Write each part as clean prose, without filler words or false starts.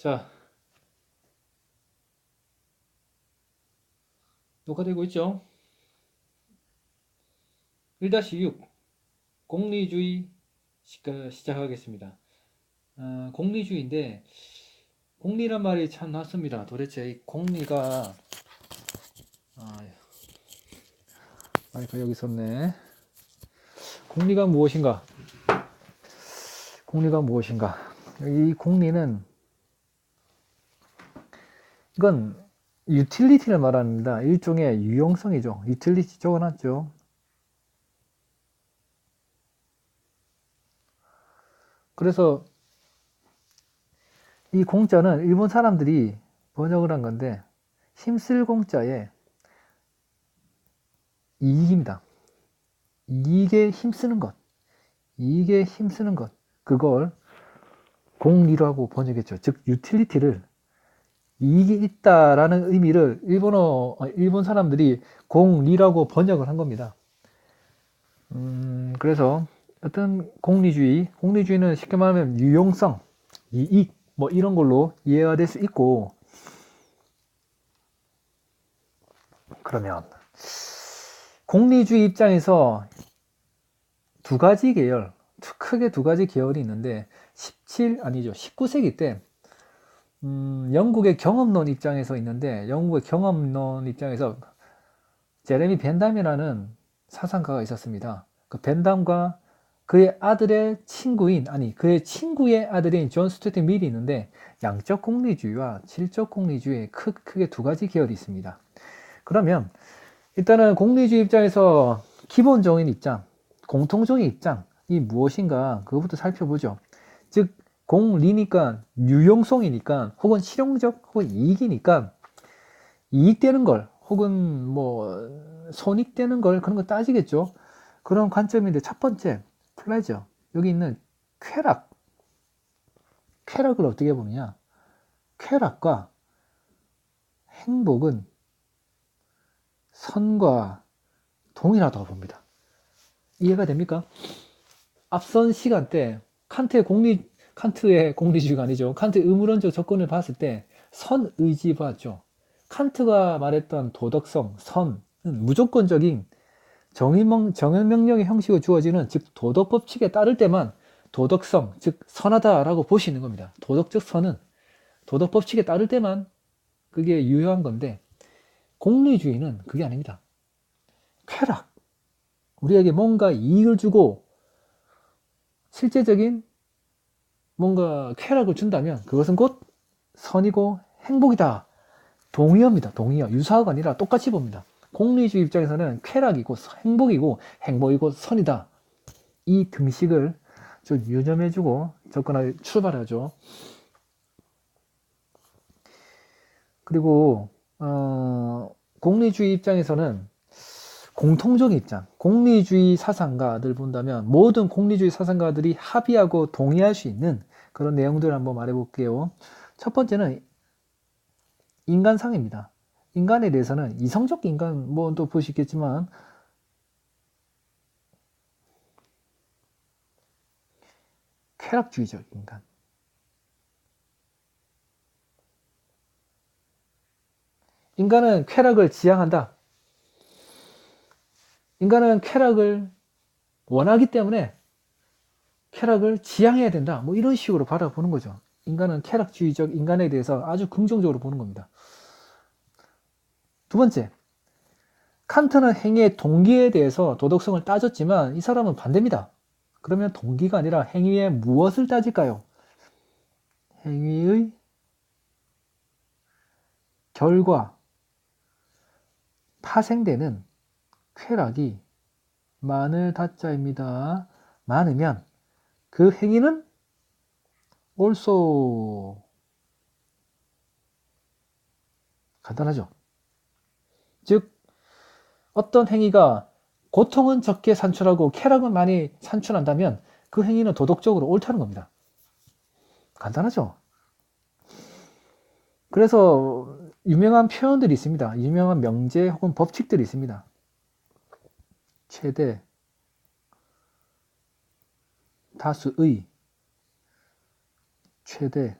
자, 녹화되고 있죠? 1-6 공리주의 시작하겠습니다. 공리주의인데 공리란 말이 참 낫습니다. 도대체 이 공리가 마이크 여기 있었네. 공리가 무엇인가? 공리가 무엇인가? 이 공리는 이건 유틸리티를 말합니다. 일종의 유용성이죠. 유틸리티 적어놨죠. 그래서 이 공자는 일본 사람들이 번역을 한 건데 힘쓸 공자에 이익입니다. 이익에 힘쓰는 것, 이익에 힘쓰는 것, 그걸 공리라고 번역했죠. 즉 유틸리티를 이익이 있다라는 의미를 일본 사람들이 공리라고 번역을 한 겁니다. 그래서 어떤 공리주의는 쉽게 말하면 유용성, 이익 뭐 이런 걸로 이해가 될 수 있고, 그러면 공리주의 입장에서 크게 두 가지 계열이 있는데 19세기 때 영국의 경험론 입장에서 있는데, 영국의 경험론 입장에서 제레미 벤담이라는 사상가가 있었습니다. 그 벤담과 그의 아들의 그의 친구의 아들인 존 스튜어트 밀이 있는데, 양적 공리주의와 질적 공리주의의 크게 두 가지 계열이 있습니다. 그러면 일단은 공리주의 입장에서 기본적인 입장, 공통적인 입장이 무엇인가 그것부터 살펴보죠. 즉 공리니까 유용성이니까, 혹은 실용적, 혹은 이익이니까 이익되는 걸, 혹은 뭐 손익되는 걸, 그런 거 따지겠죠. 그런 관점인데, 첫 번째 플레저, 여기 있는 쾌락을 어떻게 보느냐. 쾌락과 행복은 선과 동일하다고 봅니다. 이해가 됩니까? 앞선 시간 때 칸트의 공리주의가 아니죠. 칸트의 의무론적 접근을 봤을 때 선의지 봤죠. 칸트가 말했던 도덕성, 선은 무조건적인 정형명령의 형식으로 주어지는, 즉 도덕 법칙에 따를 때만 도덕성, 즉 선하다라고 볼 수 있는 겁니다. 도덕적 선은 도덕 법칙에 따를 때만 그게 유효한 건데, 공리주의는 그게 아닙니다. 쾌락, 우리에게 뭔가 이익을 주고 실제적인 뭔가 쾌락을 준다면 그것은 곧 선이고 행복이다. 동의어입니다. 동의어. 유사어가 아니라 똑같이 봅니다. 공리주의 입장에서는 쾌락이고 행복이고 선이다. 이 등식을 좀 유념해주고 접근할 출발하죠. 그리고 공리주의 입장에서는 공통적인 입장, 공리주의 사상가들 본다면 모든 공리주의 사상가들이 합의하고 동의할 수 있는 그런 내용들을 한번 말해볼게요. 첫 번째는 인간상입니다. 인간에 대해서는 이성적 인간, 뭐 또 볼 수 있겠지만, 쾌락주의적 인간. 인간은 쾌락을 지향한다. 인간은 쾌락을 원하기 때문에 쾌락을 지향해야 된다. 뭐 이런 식으로 바라보는 거죠. 인간은 쾌락주의적 인간에 대해서 아주 긍정적으로 보는 겁니다. 두 번째, 칸트는 행위의 동기에 대해서 도덕성을 따졌지만 이 사람은 반대입니다. 그러면 동기가 아니라 행위의 무엇을 따질까요? 행위의 결과, 파생되는 쾌락이 많을 다자입니다. 많으면 그 행위는 옳소. 간단하죠. 즉 어떤 행위가 고통은 적게 산출하고 쾌락은 많이 산출한다면 그 행위는 도덕적으로 옳다는 겁니다. 간단하죠. 그래서 유명한 표현들이 있습니다. 유명한 명제 혹은 법칙들이 있습니다. 최대, 다수의, 최대,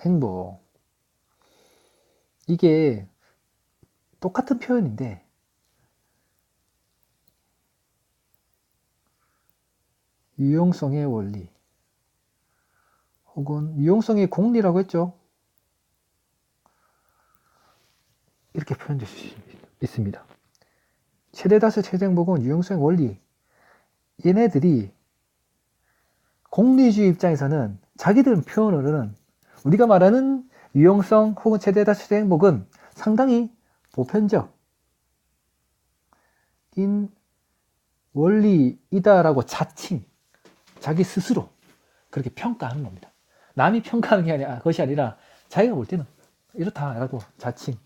행복. 이게 똑같은 표현인데 유용성의 원리 혹은 유용성의 공리라고 했죠. 이렇게 표현될 수 있습니다. 최대다수 최대행복은 유용성의 원리. 얘네들이 공리주의 입장에서는 자기들 표현으로는 우리가 말하는 유용성 혹은 최대다수 최대행복은 상당히 보편적인 원리이다라고 자칭, 자기 스스로 그렇게 평가하는 겁니다. 남이 평가하는 게 아니라, 것이 아니라 자기가 볼 때는 이렇다라고 자칭.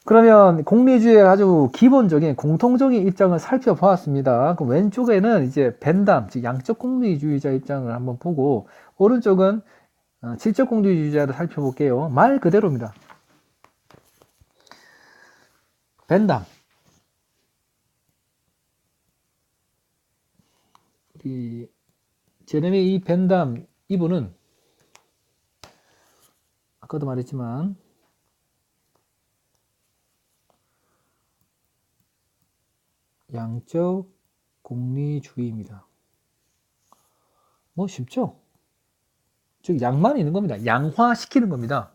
그러면 공리주의의 아주 기본적인 공통적인 입장을 살펴보았습니다. 그럼 왼쪽에는 이제 벤담, 즉 양적 공리주의자 입장을 한번 보고 오른쪽은 질적 공리주의자를 살펴볼게요. 말 그대로입니다. 벤담. 이 제레미 이 벤담 이분은 아까도 말했지만 양적 공리주의입니다. 뭐 쉽죠? 즉 양만 있는 겁니다. 양화시키는 겁니다.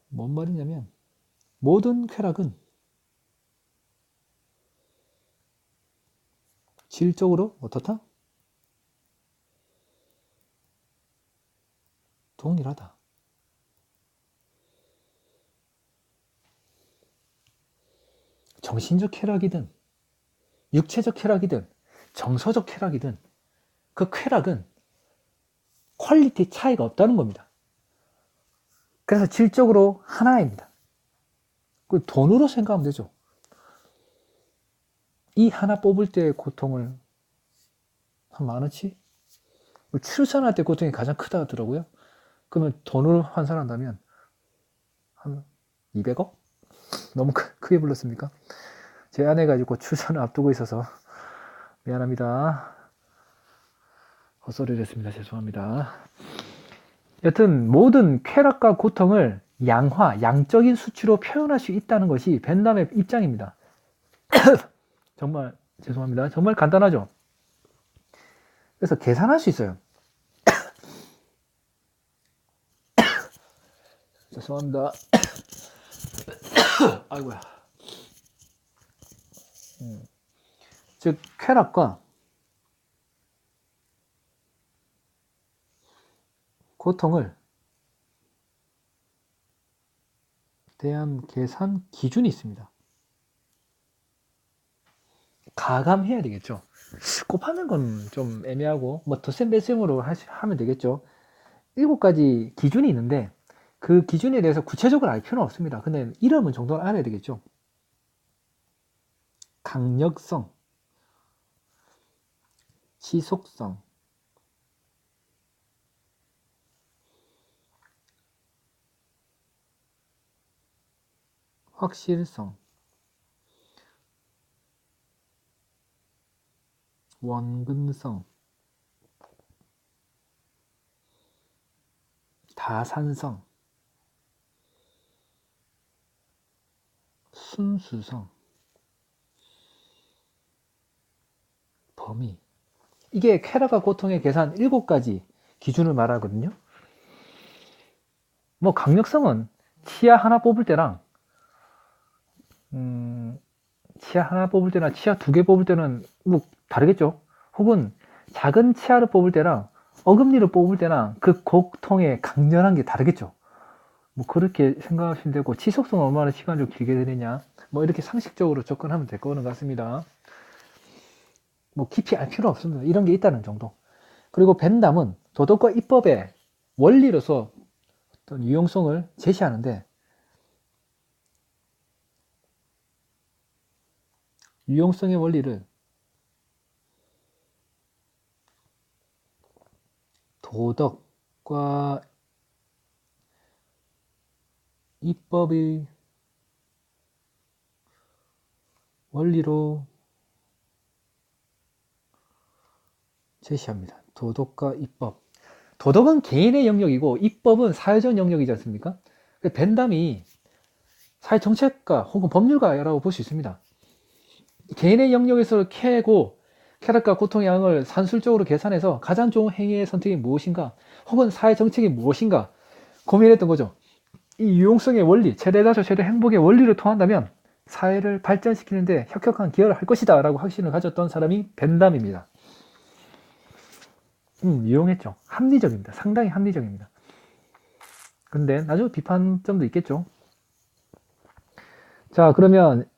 뭔 말이냐면 모든 쾌락은 질적으로 어떻다? 동일하다. 정신적 쾌락이든 육체적 쾌락이든 정서적 쾌락이든 그 쾌락은 퀄리티 차이가 없다는 겁니다. 그래서 질적으로 하나입니다. 그 돈으로 생각하면 되죠. 이 하나 뽑을 때의 고통을 한 10,000원치? 출산할 때 고통이 가장 크다 하더라고요. 그러면 돈으로 환산한다면 한 200억? 너무 크게 불렀습니까? 제 아내가 곧 출산을 앞두고 있어서 미안합니다. 헛소리를 했습니다. 죄송합니다. 여튼 모든 쾌락과 고통을 양화, 양적인 수치로 표현할 수 있다는 것이 벤담의 입장입니다. 정말 죄송합니다. 정말 간단하죠? 그래서 계산할 수 있어요. 죄송합니다. 아이고야. 즉 쾌락과 고통을 대한 계산 기준이 있습니다. 가감해야 되겠죠. 곱하는 건 좀 애매하고 뭐 덧셈 뺄셈으로 하면 되겠죠. 7가지 기준이 있는데 그 기준에 대해서 구체적으로 알 필요는 없습니다. 근데 이름은 정도는 알아야 되겠죠. 강력성, 지속성, 확실성, 원근성, 다산성, 순수성, 범위. 이게 쾌락과 고통의 계산 7가지 기준을 말하거든요. 뭐 강력성은 치아 하나 뽑을 때랑 치아 하나 뽑을 때나 치아 2개 뽑을 때는 뭐 다르겠죠. 혹은 작은 치아를 뽑을 때랑 어금니를 뽑을 때나 그 고통의 강렬한 게 다르겠죠. 뭐 그렇게 생각하시면 되고 지속성은 얼마나 시간이 길게 되느냐 뭐 이렇게 상식적으로 접근하면 될 거는 같습니다. 뭐 깊이 알 필요 없습니다. 이런 게 있다는 정도. 그리고 벤담은 도덕과 입법의 원리로서 어떤 유용성을 제시하는데 유용성의 원리를 도덕과 입법의 원리로 제시합니다. 도덕과 입법. 도덕은 개인의 영역이고 입법은 사회적 영역이지 않습니까? 벤담이 사회정책가 혹은 법률가라고 볼 수 있습니다. 개인의 영역에서 쾌락과 고통의 양을 산술적으로 계산해서 가장 좋은 행위의 선택이 무엇인가, 혹은 사회정책이 무엇인가 고민했던 거죠. 이 유용성의 원리, 최대 다수 최대 행복의 원리를 통한다면 사회를 발전시키는데 혁혁한 기여를 할 것이다 라고 확신을 가졌던 사람이 벤담입니다. 유용했죠. 합리적입니다. 상당히 합리적입니다. 근데 아주 비판점도 있겠죠. 자, 그러면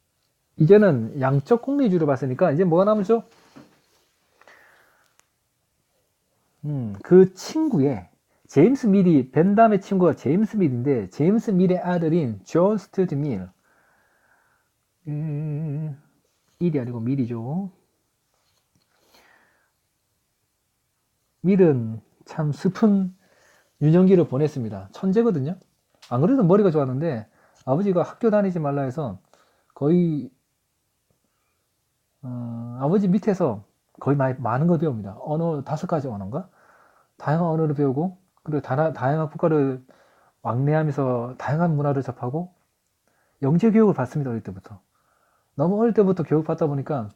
이제는 양적 공리주의를 봤으니까 이제 뭐가 남았죠? 그 친구의 제임스 밀이, 벤담의 친구가 제임스 밀인데 제임스 밀의 아들인 존 스튜어트 밀, 일이 아니고 밀이죠. 밀은 참 슬픈 유년기를 보냈습니다. 천재거든요. 안 그래도 머리가 좋았는데 아버지가 학교 다니지 말라 해서 거의 아버지 밑에서 거의 많은 걸 배웁니다. 언어 5가지 언어인가? 다양한 언어를 배우고, 그리고 다양한 국가를 왕래하면서 다양한 문화를 접하고 영재 교육을 받습니다. 어릴 때부터. 너무 어릴 때부터 교육받다 보니까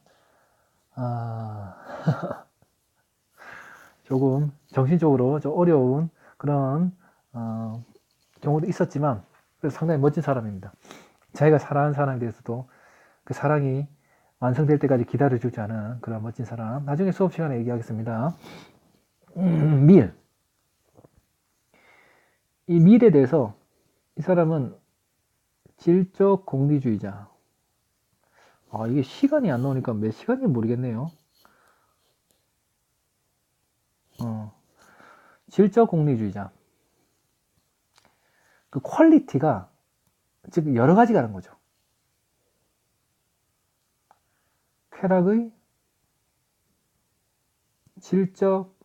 조금 정신적으로 좀 어려운 그런 경우도 있었지만 상당히 멋진 사람입니다. 자기가 사랑하는 사람에 대해서도 그 사랑이 완성될 때까지 기다려주지 않은 그런 멋진 사람. 나중에 수업 시간에 얘기하겠습니다. 밀. 이 밀에 대해서 이 사람은 질적 공리주의자. 이게 시간이 안 나오니까 몇 시간인지 모르겠네요. 질적 공리주의자. 그 퀄리티가 즉 여러 가지가 는 거죠. 쾌락의 질적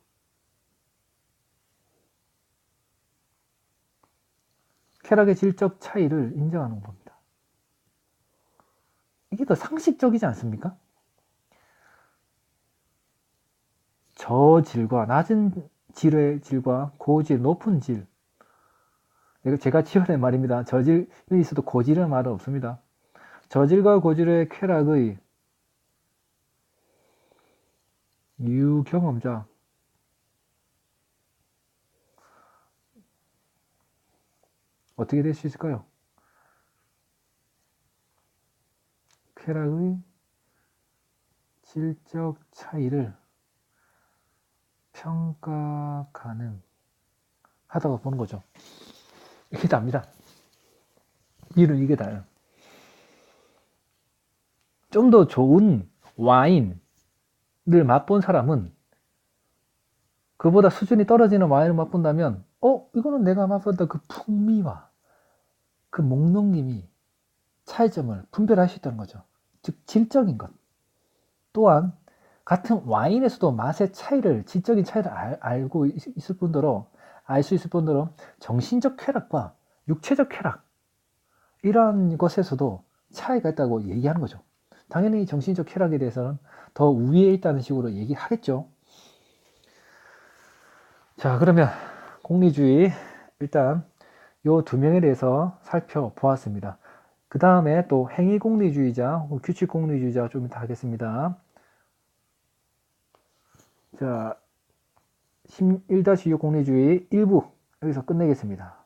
차이를 인정하는 겁니다. 이게 더 상식적이지 않습니까? 저질과 낮은 질의 질과 고질, 높은 질. 제가 지어낸 말입니다. 저질이 있어도 고질이라는 말은 없습니다. 저질과 고질의 쾌락의 유경험자. 어떻게 될 수 있을까요? 쾌락의 질적 차이를 평가 가능하다고 보는 거죠. 이게 답니다. 밀은 이게 다예요. 좀 더 좋은 와인을 맛본 사람은 그보다 수준이 떨어지는 와인을 맛본다면 이거는 내가 맛봤던 그 풍미와 그 목넘김이 차이점을 분별할 수 있다는 거죠. 즉 질적인 것. 또한 같은 와인에서도 맛의 차이를, 질적인 차이를 알고 있을 뿐더러, 알 수 있을 뿐더러 정신적 쾌락과 육체적 쾌락, 이러한 것에서도 차이가 있다고 얘기하는 거죠. 당연히 정신적 쾌락에 대해서는 더 우위에 있다는 식으로 얘기하겠죠. 자, 그러면 공리주의 일단 요 2명에 대해서 살펴보았습니다. 그 다음에 또 행위공리주의자, 규칙공리주의자 좀 이따 하겠습니다. 자, 1-6 공리주의 1부 여기서 끝내겠습니다.